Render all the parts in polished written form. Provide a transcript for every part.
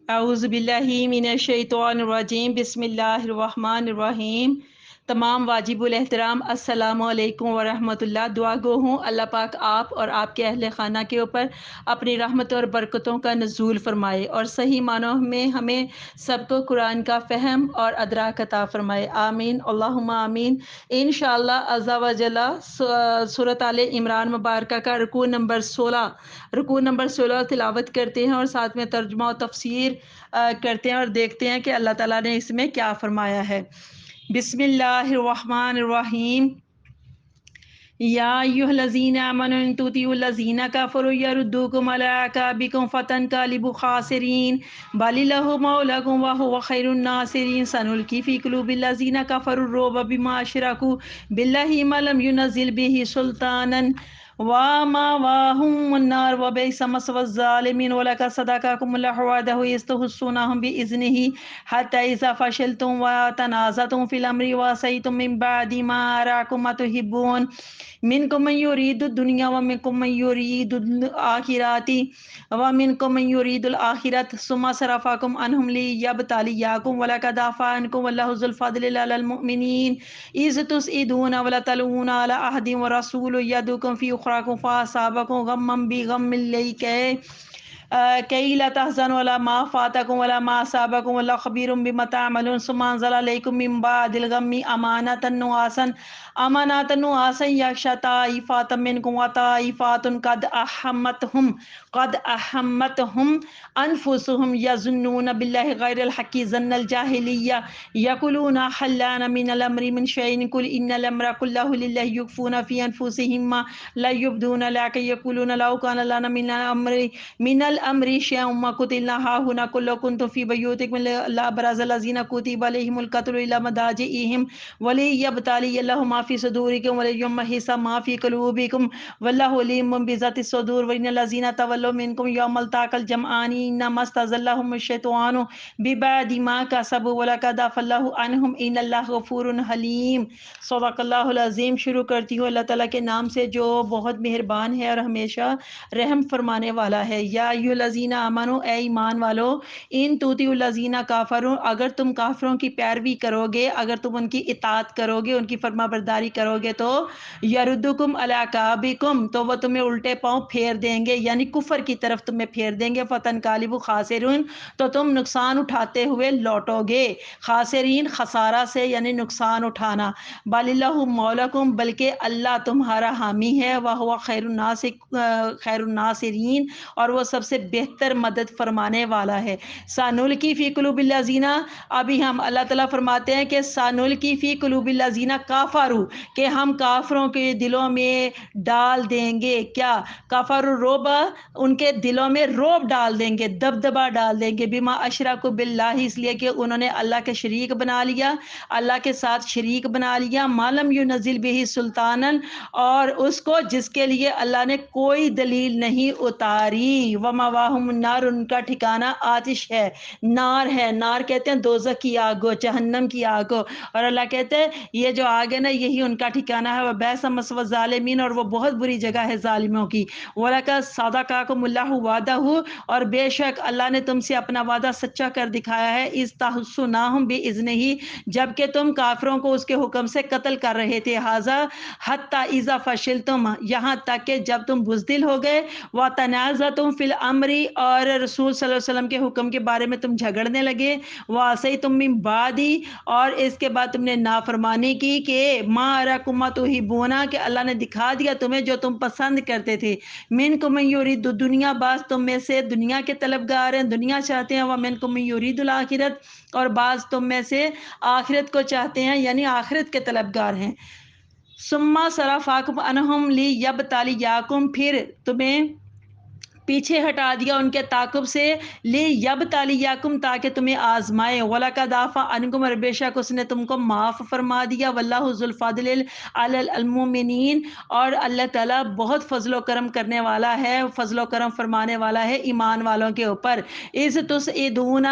اعوذ باللہ من الشیطان الرجیم بسم اللہ الرحمن الرحیم۔ تمام واجب الاحترام السلام علیکم ورحمۃ اللہ۔ دعا گو ہوں اللہ پاک آپ اور آپ کے اہل خانہ کے اوپر اپنی رحمت اور برکتوں کا نزول فرمائے اور صحیح معنوں میں ہمیں سب کو قرآن کا فہم اور ادراک عطا فرمائے، آمین اللہم آمین۔ انشاءاللہ عز و جل سورۃ آل عمران مبارکہ کا رکوع نمبر 16 تلاوت کرتے ہیں اور ساتھ میں ترجمہ و تفسیر کرتے ہیں اور دیکھتے ہیں کہ اللہ تعالیٰ نے اس میں کیا فرمایا ہے۔ بسم اللہ الرحمن الرحیم۔ یا ایھا الذین آمنوا ان تطیعوا الذین کفروا یردوکم علی اعقابکم فتنقلبوا خاسرین بل اللہ مولاکم وہو خیر الناصرین سنلقی فی قلوب الذین کفروا الرعب بما اشرکوا باللہ ما لم ینزل بہ سلطانا ومأواہم النار وبئس مثوى الظالمین ولقد صدقکم اللہ وعدہ اذ تحسونہم بإذنہ حتی اذا فشلتم وتنازعتم فی الامر وعصیتم من بعد ما اراکم ما تحبون منکم من یرید الدنیا ومنکم من یرید الآخرۃ ثم صرفکم عنہم لیبتلیکم ولقد عفا عنکم واللہ ذو الفضل علی المؤمنین اذ تسعدون ولا تلوون علی احد والرسول یدعوکم فی اخراکم فاصابکم غما بغم کئی لا تحزنوا علی ما فاتکم ولا ما اصابکم واللہ خبیر بما تعملون ثم انزل علیکم من بعد الغم امانة نعاسا یغشی طائفة منکم وطائفة قد احمتهم انفسهم یظنون باللہ غیر الحق ظن الجاہلیہ یقولون هل لنا من الامر من شیء قل ان الامر كله للہ یخفون فی انفسهم ما لا یبدون لك یقولون لو کان لنا من الامر شیء ما قتلنا هاهنا قل لو کنتم فی بیوتکم لبرز الذین کتب علیہم القتل الی مضاجعہم ولیبتلی اللہ ما فی صدورکم ولیمحص ما فی قلوبکم واللہ علیم بذات الصدور وان الذین تولوا منکم یوم التقى الجمعان انما استزلهم الشیطان ببعض ما کسبوا ولقد عفا اللہ عنہم ان اللہ غفور حلیم۔ صدق اللہ العظیم۔ شروع کرتی ہوں اللہ تعالیٰ کے نام سے جو بہت مہربان ہے اور ہمیشہ رحم فرمانے والا ہے۔ یا ایھا الذین آمنوا، اے ایمان والو، ان تطیعوا الذین کفروا، اگر تم کافروں کی پیروی کرو گے، اگر تم ان کی اطاعت کرو گے، ان کی فرما برداری کرو گے تو یردکم علی اعقابکم، تو وہ تمہیں الٹے پاؤں پھیر دیں گے، یعنی کفر کی طرف تمہیں پھیر دیں گے۔ فتنقلبوا خاسرین، تو تم نقصان اٹھاتے ہوئے لوٹو گے۔ خاسرین خسارہ سے یعنی نقصان اٹھانا۔ بل اللہ مولاکم، بلکہ اللہ تمہارا حامی ہے۔ وہو خیر الناصرین، اور وہ سب سے بہتر مدد فرمانے والا ہے۔ سنلقی فی قلوب الذین، ابھی ہم اللہ تعالیٰ فرماتے ہیں کہ سنلقی فی قلوب الذین کفروا، کہ ہم کافروں کے دلوں میں ڈال دیں گے کیا؟ کفروا الرعب، ان کے دلوں میں رعب ڈال دیں گے، دبدبا ڈال دیں گے۔ بما اشرکوا باللہ، اس لیے کہ انہوں نے اللہ کے شریک بنا لیا، اللہ کے ساتھ شریک بنا لیا۔ ما لم ینزل بہ سلطانا، اور اس کو جس کے لیے اللہ نے کوئی دلیل نہیں اتاری۔ ومأواہم النار، ان کا ٹھکانہ آتش ہے، نار ہے۔ نار کہتے ہیں دوزخ کی آگ کو، جہنم کی آگ کو، اور اللہ کہتے ہیں یہ جو آگ ہے نا یہی ان کا ٹھکانہ ہے۔ وبئس مثوى الظالمین، اور وہ بہت بری جگہ ہے ظالموں کی۔ وَلَقَدْ صَدَقَكُمُ اللَّهُ وَعْدَهُ، اور بے شک اللہ نے تم سے اپنا وعدہ سچا کر دکھایا ہے۔ اِذْ تَحُسُّونَاهُمْ بِإِذْنِهِ، جبکہ تم کافروں کو اس کے حکم سے قتل کر رہے تھے۔ ھذا حتی اذا فشلتم، یہاں تک کہ جب تم بزدل ہو گئے۔ وتنازعتم فی الامر، اور رسول صلی اللہ علیہ وسلم کے حکم کے بارے میں تم جھگڑنے لگے۔ وعصیتم من بعد، اور اس کے بعد تم نے نافرمانی کی کہ ما اراکم ما تحبون، کہ اللہ نے دکھا دیا تمہیں جو تم پسند کرتے تھے۔ منکم من یرید الدنیا، بعض تم میں سے دنیا کے طلبگار ہیں، دنیا چاہتے ہیں۔ ومنکم من یرید الآخرۃ، اور بعض تم میں سے آخرت کو چاہتے ہیں، یعنی آخرت کے طلبگار ہیں۔ ثم صرفکم عنہم لیبتلیکم، پھر تمہیں پیچھے ہٹا دیا ان کے تعاقب سے، لیبتلیکم، تاکہ تمہیں آزمائے۔ وَلَقَدْ عَفَا عَنْکُمْ، اور بے شک اس نے تم کو معاف فرما دیا۔ وَاللَّهُ ذُو الْفَضْلِ عَلَى الْمُؤْمِنِينَ، اور اللہ تعالیٰ بہت فضل و کرم کرنے والا ہے، فضل و کرم فرمانے والا ہے ایمان والوں کے اوپر۔ اِذْ تُسْعِدُونَ،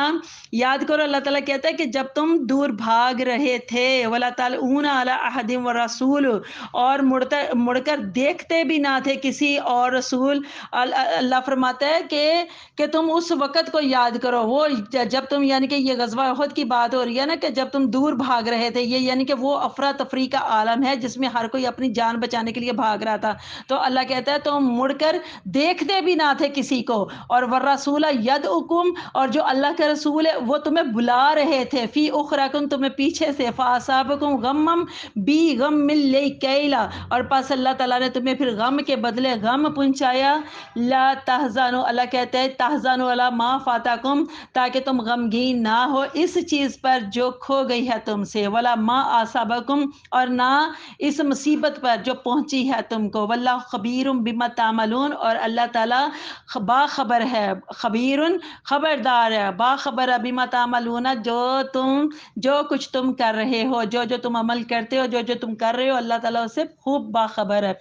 یاد کرو اللہ تعالیٰ کہتا ہے کہ جب تم دور بھاگ رہے تھے۔ وَلَا تَلْوُونَ عَلَىٰ أَحَدٍ وَالرَّسُولُ، اور مڑ کر دیکھتے بھی نہ تھے کسی اور رسول۔ اللہ فرماتا ہے کہ تم اس وقت کو یاد کرو، وہ جب تم یعنی کہ یہ غزوہ احد کی بات ہو رہی ہے نا، کہ جب تم دور بھاگ رہے تھے، یہ یعنی کہ وہ افراتفری کا عالم ہے جس میں ہر کوئی اپنی جان بچانے کے لیے بھاگ رہا تھا. تو اللہ کہتا ہے تم مڑ کر دیکھتے بھی نہ تھے کسی کو، اور والرسول یدعوکم، اور جو اللہ کا رسول ہے وہ تمہیں بلا رہے تھے، فی اخراکم، تمہیں پیچھے سے، فاصابکم غمم بی غم لیکیلا، اور پس اللہ تعالیٰ نے تمہیں پھر غم کے بدلے غم پہنچایا. لا تحزنوا، اللہ کہتے ہیں تحزنوا علی ما فاتکم، تاکہ تم غمگین نہ ہو اس چیز پر جو کھو گئی ہے تم سے، ولا ما اصابکم، اور نہ اس مصیبت پر جو پہنچی ہے تم کو، واللہ خبیر بما تعملون، اور اللہ تعالیٰ باخبر ہے، خبیر خبردار ہے، باخبر ہے، بما تعملون، جو کچھ تم کر رہے ہو، جو تم عمل کرتے ہو، جو تم کر رہے ہو، اللہ تعالیٰ اس سے خوب باخبر ہے.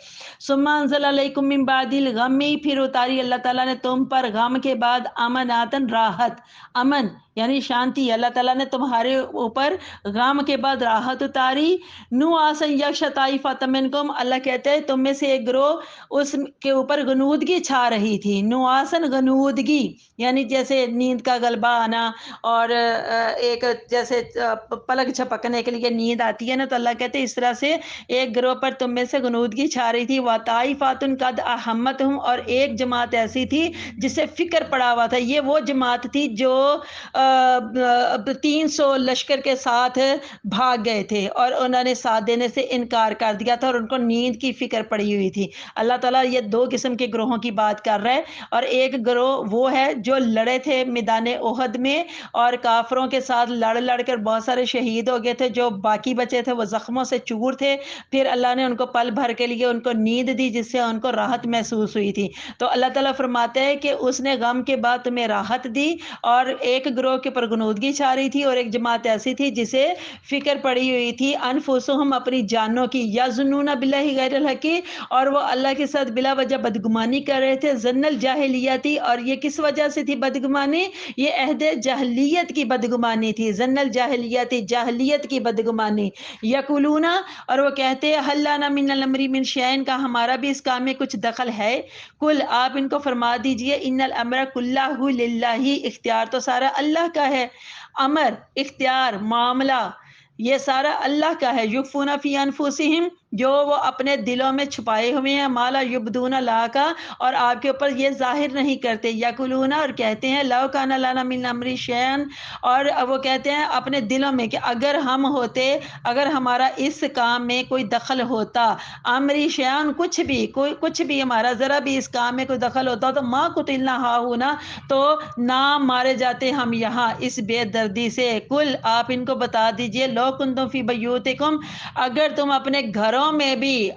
ثم انزل علیکم من بعد الغم، پھر اتاری اللہ تعالیٰ نے تم پر غم کے بعد امناتن، راحت، امن یعنی شانتی. اللہ تعالیٰ نے تمہارے اوپر غم کے بعد راحت اتاری. نعاسا یغشی طائفۃ منکم، اللہ کہتے ہیں تم میں سے ایک گروہ اس کے اوپر غنودگی چھا رہی تھی. نعاسن غنودگی یعنی جیسے نیند کا غلبہ آنا، اور ایک جیسے پلک جھپکنے کے لیے نیند آتی ہے نا، تو اللہ کہتے ہیں اس طرح سے ایک گروہ پر تم میں سے غنودگی چھا رہی تھی. وطائفۃ قد اہمتہم، اور ایک جماعت ایسی تھی جسے فکر پڑا ہوا تھا. یہ وہ جماعت تھی جو 300 لشکر کے ساتھ بھاگ گئے تھے اور انہوں نے ساتھ دینے سے انکار کر دیا تھا، اور ان کو نیند کی فکر پڑی ہوئی تھی. اللہ تعالیٰ یہ دو قسم کے گروہوں کی بات کر رہا ہے. اور ایک گروہ وہ ہے جو لڑے تھے میدان احد میں، اور کافروں کے ساتھ لڑ کر بہت سارے شہید ہو گئے تھے. جو باقی بچے تھے وہ زخموں سے چور تھے. پھر اللہ نے ان کو پل بھر کے لیے ان کو نیند دی، جس سے ان کو راحت محسوس ہوئی تھی. تو اللہ تعالیٰ فرماتے ہیں کہ اس نے غم کے بعد تمہیں راحت دی، اور ایک گروہ کے پر غنودگی چھا رہی تھی، اور ایک جماعت ایسی تھی جسے فکر پڑی ہوئی تھی. انفسہم، اپنی جانوں کی. یظنون باللہ غیر الحق، اور وہ اللہ کے ساتھ بلا وجہ بدگمانی کر رہے تھے. ظن الجاہلیتی، اور یہ کس وجہ سے تھی بدگمانی؟ یہ عہد جاہلیت کی بدگمانی تھی. ظن الجاہلیتی، جاہلیت کی بدگمانی. یقولون، اور وہ کہتے ہیں حل لنا من الامر من شیء، کا ہمارا بھی اس کام میں کچھ دخل ہے؟ کل، آپ ان کو فرما دیجئے ان الامر کلہ للہ، اختیار تو سارا اللہ کا ہے. امر، اختیار، معاملہ یہ سارا اللہ کا ہے. یخفون فی انفسہم، جو وہ اپنے دلوں میں چھپائے ہوئے ہیں. مالا یبدون لا کا، اور آپ کے اوپر یہ ظاہر نہیں کرتے. یقولون، اور کہتے ہیں لو کان لنا من امر شیء، اور وہ کہتے ہیں اپنے دلوں میں کہ اگر ہم ہوتے، اگر ہمارا اس کام میں کوئی دخل ہوتا، امری شیء، کچھ بھی ہمارا ذرا بھی اس کام میں کوئی دخل ہوتا تو ما قتلنا ہاہنا، تو نہ مارے جاتے ہم یہاں اس بے دردی سے. کل، آپ ان کو بتا دیجئے لو کنتم فی بیوتکم، اگر تم اپنے گھروں میں بھی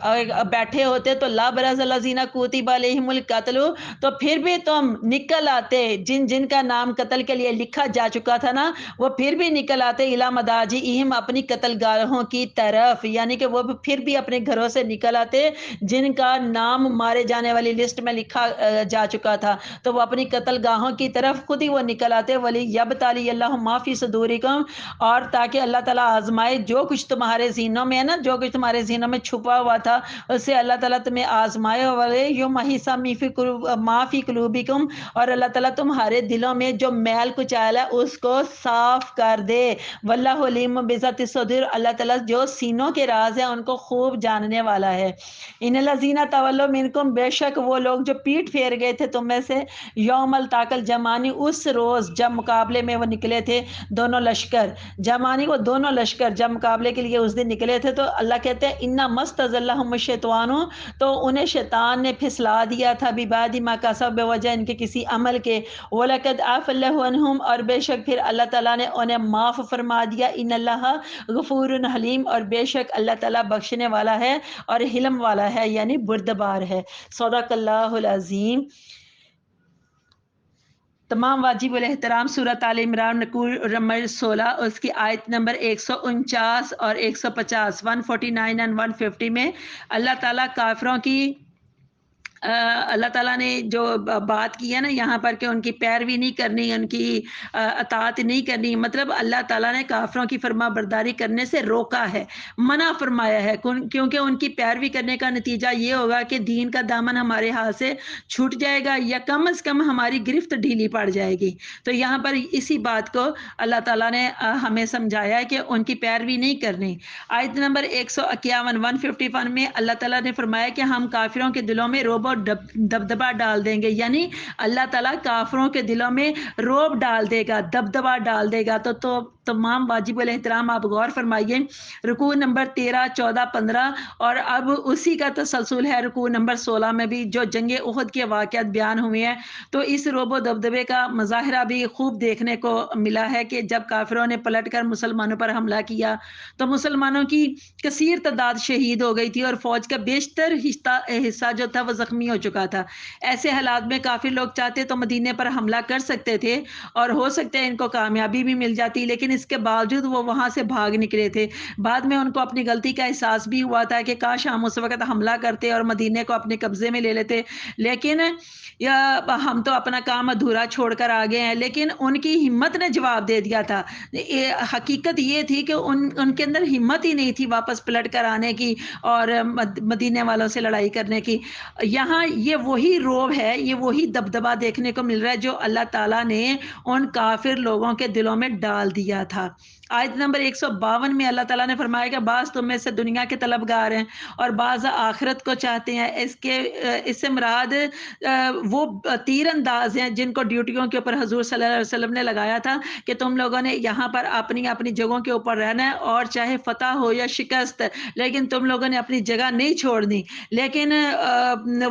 بیٹھے ہوتے تو لا برز الذین کتب علیہم القتل، تو پھر بھی تم نکل آتے، جن کا نام قتل کے لیے لکھا جا چکا تھا نا، وہ پھر بھی نکل آتے الی مضاجعہم، اپنی قتل گاہوں کی طرف. یعنی کہ وہ پھر بھی اپنے گھروں سے نکل آتے جن کا نام مارے جانے والی لسٹ میں لکھا جا چکا تھا، تو وہ اپنی قتل گاہوں کی طرف خود ہی وہ نکل آتے. ولی یبتلی اللہ ما فی صدورکم، اور تاکہ اللہ تعالیٰ آزمائے جو کچھ تمہارے سینوں میں ہے نا، جو کچھ تمہارے سینوں میں چھپا ہوا تھا اس سے اللہ تعالیٰ تمہیں آزمائے. ما فی قلوبکم، اور اللہ تعالیٰ تمہارے دلوں میں جو میل کچیل ہے اس کو صاف کر دے. واللہ علیم بذات الصدور، اللہ تعالیٰ جو سینوں کے راز ہیں ان کو خوب جاننے والا ہے. ان الذین تولوا منکم، بے شک وہ لوگ جو پیٹ پھیر گئے تھے تم میں سے، یوم التقى الجمعان، اس روز جب مقابلے میں وہ نکلے تھے دونوں لشکر. جمعانی، وہ دونوں لشکر جب مقابلے کے لیے اس دن نکلے تھے. تو اللہ کہتے ہیں انما استزلهم الشیطان، تو انہیں شیطان نے پھسلا دیا تھا ببعد ما کسبوا، بوجہ ان کے کسی عمل کے. ولقد عفا اللہ عنہم، اور بے شک پھر اللہ تعالیٰ نے انہیں معاف فرما دیا. ان اللہ غفور حلیم، اور بے شک اللہ تعالیٰ بخشنے والا ہے اور حلم والا ہے، یعنی بردبار ہے. صدق اللہ العظیم. تمام واجب الاحترام سورۃ آل عمران نمبر 16 اس کی آیت نمبر 149 اور 150 149 اینڈ 150 میں اللہ تعالیٰ کافروں کی اللہ تعالیٰ نے جو بات کی ہے نا یہاں پر کہ ان کی پیروی نہیں کرنی، ان کی اطاعت نہیں کرنی، مطلب اللہ تعالیٰ نے کافروں کی فرما برداری کرنے سے روکا ہے، منع فرمایا ہے، کیونکہ ان کی پیروی کرنے کا نتیجہ یہ ہوگا کہ دین کا دامن ہمارے ہاتھ سے چھوٹ جائے گا یا کم از کم ہماری گرفت ڈھیلی پڑ جائے گی۔ تو یہاں پر اسی بات کو اللہ تعالیٰ نے ہمیں سمجھایا ہے کہ ان کی پیروی نہیں کرنی۔ آیت نمبر 151 151 میں اللہ تعالیٰ نے فرمایا کہ ہم کافروں کے دلوں میں رعب اور دبدبا ڈال دیں گے، یعنی اللہ تعالیٰ کافروں کے دلوں میں رعب ڈال دے گا، دبدبا ڈال دے گا۔ تو تمام واجب الاحترام آپ غور فرمائیے، رکوع نمبر 13 14 15 اور اب اسی کا تسلسل ہے رکوع نمبر 16 میں بھی جو جنگ احد کے واقعات بیان ہوئے ہیں، تو اس رعب و دبدبے کا مظاہرہ بھی خوب دیکھنے کو ملا ہے کہ جب کافروں نے پلٹ کر مسلمانوں پر حملہ کیا تو مسلمانوں کی کثیر تعداد شہید ہو گئی تھی اور فوج کا بیشتر حصہ جو تھا وہ زخمی ہو چکا تھا۔ ایسے حالات میں کافر لوگ چاہتے تو مدینے پر حملہ کر سکتے تھے اور ہو سکتے ہیں ان کو کامیابی بھی مل جاتی، لیکن اس کے باوجود وہ وہاں سے بھاگ نکلے تھے۔ بعد میں ان کو اپنی غلطی کا احساس بھی ہوا تھا کہ کاش ہم اس وقت حملہ کرتے اور مدینے کو اپنے قبضے میں لے لیتے، لیکن ہم تو اپنا کام ادھورا چھوڑ کر آ گئے ہیں۔ لیکن ان کی ہمت نے جواب دے دیا تھا۔ حقیقت یہ تھی کہ ان کے اندر ہمت ہی نہیں تھی واپس پلٹ کر آنے کی اور مدینے والوں سے لڑائی کرنے کی۔ یہاں یہ وہی رعب ہے، یہ وہی دبدبا دیکھنے کو مل رہا ہے جو اللہ تعالیٰ نے ان کافر لوگوں کے دلوں میں ڈال دیا تھا۔ آیت نمبر 152 میں اللہ تعالیٰ نے فرمایا کہ بعض تم میں سے دنیا کے طلبگار ہیں اور بعض آخرت کو چاہتے ہیں۔ اس سے مراد وہ تیر انداز ہیں جن کو ڈیوٹیوں کے اوپر حضور صلی اللہ علیہ وسلم نے لگایا تھا کہ تم لوگوں نے یہاں پر اپنی اپنی جگہوں کے اوپر رہنا ہے اور چاہے فتح ہو یا شکست، لیکن تم لوگوں نے اپنی جگہ نہیں چھوڑنی۔ لیکن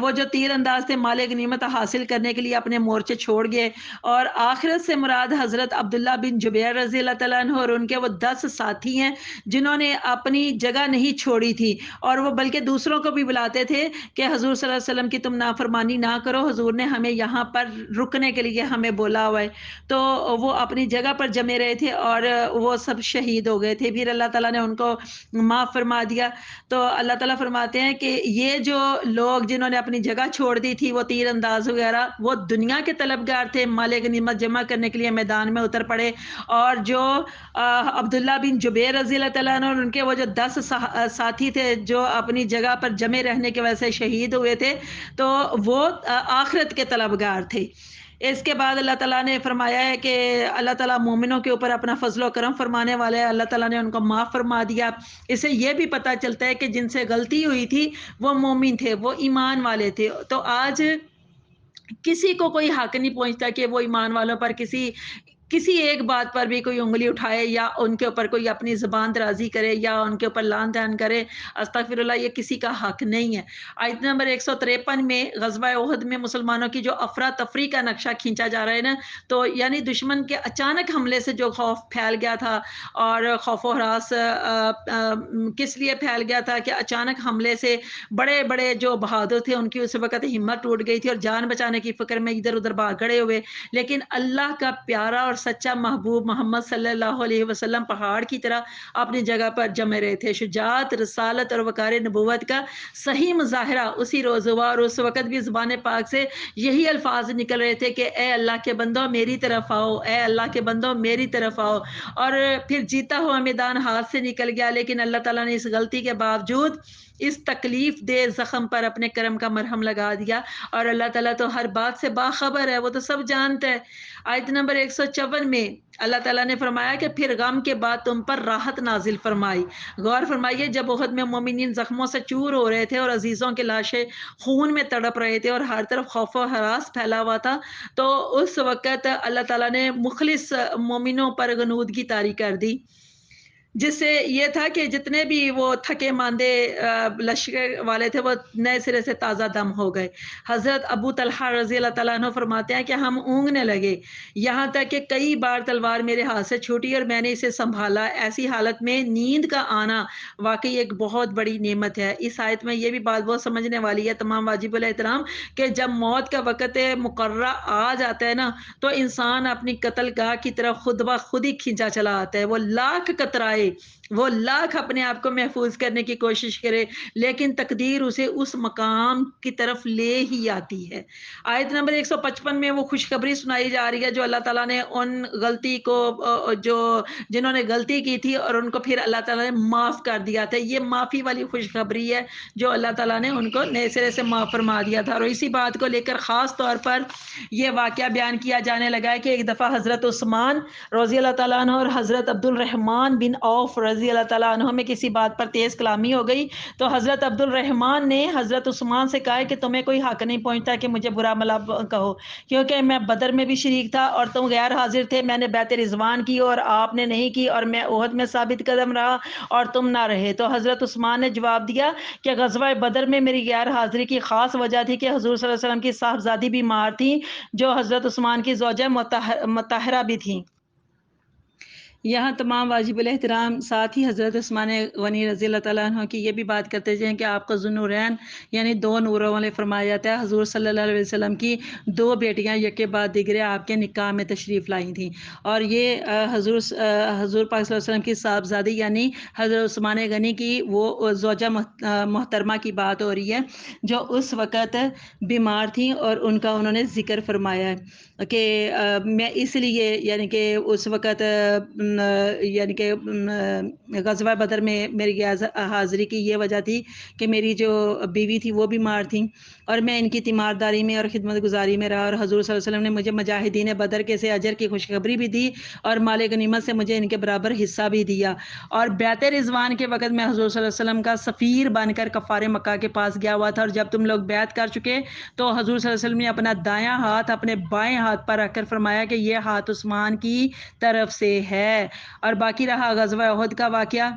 وہ جو تیر انداز تھے مال غنیمت حاصل کرنے کے لیے اپنے مورچے چھوڑ گئے، اور آخرت سے مراد حضرت عبداللہ بن جبیر رضی اللہ تعالیٰ عنہ اور ان کے وہ 10 ساتھی ہیں جنہوں نے اپنی جگہ نہیں چھوڑی تھی، اور وہ بلکہ دوسروں کو بھی بلاتے تھے کہ حضور صلی اللہ علیہ وسلم کی تم نافرمانی نہ کرو، حضور نے ہمیں یہاں پر رکنے کے لیے ہمیں بولا ہوا ہے۔ تو وہ اپنی جگہ پر جمے رہے تھے اور وہ سب شہید ہو گئے تھے، پھر اللہ تعالیٰ نے ان کو معاف فرما دیا۔ تو اللہ تعالیٰ فرماتے ہیں کہ یہ جو لوگ جنہوں نے اپنی جگہ چھوڑ دی تھی، وہ تیر انداز وغیرہ، وہ دنیا کے طلبگار تھے، مال غنیمت جمع کرنے کے لیے میدان میں اتر پڑے، اور جو عبداللہ بن جبیر رضی اللہ تعالیٰ عنہ اور ان کے وہ جو 10 ساتھی تھے جو اپنی جگہ پر جمے رہنے کی وجہ سے شہید ہوئے تھے، تو وہ آخرت کے طلبگار تھے۔ اس کے بعد اللہ تعالیٰ نے فرمایا ہے کہ اللہ تعالیٰ مومنوں کے اوپر اپنا فضل و کرم فرمانے والے ہیں، اللہ تعالیٰ نے ان کو معاف فرما دیا۔ اس سے یہ بھی پتہ چلتا ہے کہ جن سے غلطی ہوئی تھی وہ مومن تھے، وہ ایمان والے تھے۔ تو آج کسی کو کوئی حق نہیں پہنچتا کہ وہ ایمان والوں پر کسی ایک بات پر بھی کوئی انگلی اٹھائے یا ان کے اوپر کوئی اپنی زبان درازی کرے یا ان کے اوپر لعن طعن کرے، استغفر اللہ، یہ کسی کا حق نہیں ہے۔ آیت نمبر 153 میں غزوہ احد میں مسلمانوں کی جو افراتفری کا نقشہ کھینچا جا رہا ہے نا، تو یعنی دشمن کے اچانک حملے سے جو خوف پھیل گیا تھا، اور خوف و ہراس کس لیے پھیل گیا تھا کہ اچانک حملے سے بڑے بڑے جو بہادر تھے ان کی اس وقت ہمت ٹوٹ گئی تھی اور جان بچانے کی فکر میں ادھر ادھر بھاگ کھڑے ہوئے، لیکن اللہ کا پیارا اور سچا محبوب محمد صلی اللہ علیہ وسلم پہاڑ کی طرح اپنی جگہ پر جمے رہے تھے۔ شجاعت، رسالت اور وقار نبوت کا صحیح مظاہرہ اسی روز ہوا، اور اس وقت بھی زبان پاک سے یہی الفاظ نکل رہے تھے کہ اے اللہ کے بندوں میری طرف آؤ، اے اللہ کے بندوں میری طرف آؤ، اور پھر جیتا ہوا میدان ہاتھ سے نکل گیا، لیکن اللہ تعالیٰ نے اس غلطی کے باوجود اس تکلیف دہ زخم پر اپنے کرم کا مرہم لگا دیا، اور اللہ تعالیٰ تو ہر بات سے باخبر ہے، وہ تو سب جانتا ہے۔ آیت نمبر 154 میں اللہ تعالیٰ نے فرمایا کہ پھر غم کے بعد تم پر راحت نازل فرمائی۔ غور فرمائیے، جب احد میں مومنین زخموں سے چور ہو رہے تھے اور عزیزوں کے لاشیں خون میں تڑپ رہے تھے اور ہر طرف خوف و ہراس پھیلا ہوا تھا، تو اس وقت اللہ تعالیٰ نے مخلص مومنوں پر غنودگی طاری کر دی، جس سے یہ تھا کہ جتنے بھی وہ تھکے ماندے لشکر والے تھے وہ نئے سرے سے تازہ دم ہو گئے۔ حضرت ابو طلحہ رضی اللہ تعالیٰ عنہ فرماتے ہیں کہ ہم اونگنے لگے، یہاں تک کہ کئی بار تلوار میرے ہاتھ سے چھوٹی اور میں نے اسے سنبھالا۔ ایسی حالت میں نیند کا آنا واقعی ایک بہت بڑی نعمت ہے۔ اس آیت میں یہ بھی بات بہت سمجھنے والی ہے تمام واجب الاحترام، کہ جب موت کا وقت مقررہ آ جاتا ہے نا، تو انسان اپنی قتل گاہ کی طرف خود بخود ہی کھینچا چلا آتا ہے، وہ لاکھ کترائے جائے، وہ لاکھ اپنے آپ کو محفوظ کرنے کی کوشش کرے، لیکن تقدیر اسے اس مقام کی طرف لے ہی آتی ہے۔ آیت نمبر 155 میں وہ خوشخبری سنائی جا رہی ہے جو اللہ تعالیٰ نے ان غلطی کو جنہوں نے غلطی کی تھی اور ان کو پھر اللہ تعالیٰ نے معاف کر دیا تھا۔ یہ معافی والی خوشخبری ہے جو اللہ تعالیٰ نے ان کو نئے سرے سے معاف فرما دیا تھا۔ اور اسی بات کو لے کر خاص طور پر یہ واقعہ بیان کیا جانے لگا ہے کہ ایک دفعہ حضرت عثمان رضی اللہ تعالیٰ عنہ اور حضرت عبد الرحمن بن عوف رضی اللہ تعالیٰ عنہ میں کسی بات پر تیز کلامی ہو گئی، تو حضرت عبد الرحمن نے حضرت عثمان سے کہا کہ تمہیں کوئی حق نہیں پہنچتا کہ مجھے برا بھلا کہو، کیونکہ میں بدر میں بھی شریک تھا اور تم غیر حاضر تھے، میں نے بیعت رضوان کی اور آپ نے نہیں کی، اور میں احد میں ثابت قدم رہا اور تم نہ رہے۔ تو حضرت عثمان نے جواب دیا کہ غزوہ بدر میں میری غیر حاضری کی خاص وجہ تھی کہ حضور صلی اللہ علیہ وسلم کی صاحبزادی بیمار تھیں جو حضرت عثمان کی زوجہ مطہرہ بھی تھیں۔ یہاں تمام واجب الاحترام ساتھ ہی حضرت عثمان غنی رضی اللہ تعالیٰ عنہ کی یہ بھی بات کرتے ہیں کہ آپ کو ذوالنورین یعنی دو نوروں والے فرمایا جاتا ہے۔ حضور صلی اللہ علیہ وسلم کی دو بیٹیاں یکے بعد دیگرے آپ کے نکاح میں تشریف لائی تھیں، اور یہ حضور پاک صلی اللہ علیہ وسلم کی صاحبزادی یعنی حضرت عثمان غنی کی وہ زوجہ محترمہ کی بات ہو رہی ہے جو اس وقت بیمار تھیں، اور ان کا انہوں نے ذکر فرمایا ہے کہ میں اس لیے یعنی کہ اس وقت یعنی کہ غزوہ بدر میں میری حاضری کی یہ وجہ تھی کہ میری جو بیوی تھی وہ بیمار تھیں، اور میں ان کی تیمارداری میں اور خدمت گزاری میں رہا، اور حضور صلی اللہ علیہ وسلم نے مجھے مجاہدین بدر کے سے اجر کی خوشخبری بھی دی اور مال غنیمت سے مجھے ان کے برابر حصہ بھی دیا۔ اور بیعت رضوان کے وقت میں حضور صلی اللہ علیہ وسلم کا سفیر بن کر کفار مکہ کے پاس گیا ہوا تھا، اور جب تم لوگ بیعت کر چکے تو حضور صلی اللہ علیہ وسلم نے اپنا دایاں ہاتھ اپنے بائیں ہاتھ پر رکھ کر فرمایا کہ یہ ہاتھ عثمان کی طرف سے ہے۔ اور باقی رہا غزوہ احد کا واقعہ،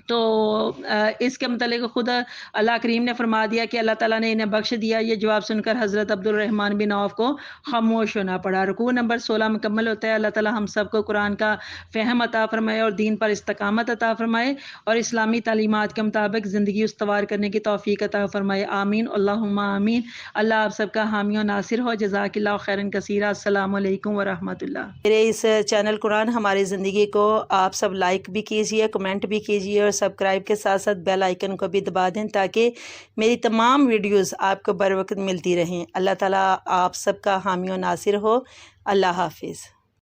تو اس کے متعلق خود اللہ کریم نے فرما دیا کہ اللہ تعالیٰ نے انہیں بخش دیا۔ یہ جواب سن کر حضرت عبد الرحمن بن عوف کو خاموش ہونا پڑا۔ رکوع نمبر 16 مکمل ہوتا ہے۔ اللہ تعالیٰ ہم سب کو قرآن کا فہم عطا فرمائے اور دین پر استقامت عطا فرمائے اور اسلامی تعلیمات کے مطابق زندگی استوار کرنے کی توفیق عطا فرمائے، آمین اللہم آمین۔ اللہ آپ سب کا حامی و ناصر ہو۔ جزاک اللہ خیرا کثیرا۔ السلام علیکم ورحمۃ اللہ۔ میرے اس چینل قرآن ہماری زندگی کو آپ سب لائک بھی کیجئے، کمنٹ بھی کیجئے، اور سبسکرائب کے ساتھ ساتھ بیل آئیکن کو بھی دبا دیں تاکہ میری تمام ویڈیوز آپ کو بر وقت ملتی رہیں۔ اللہ تعالیٰ آپ سب کا حامی و ناصر ہو۔ اللہ حافظ۔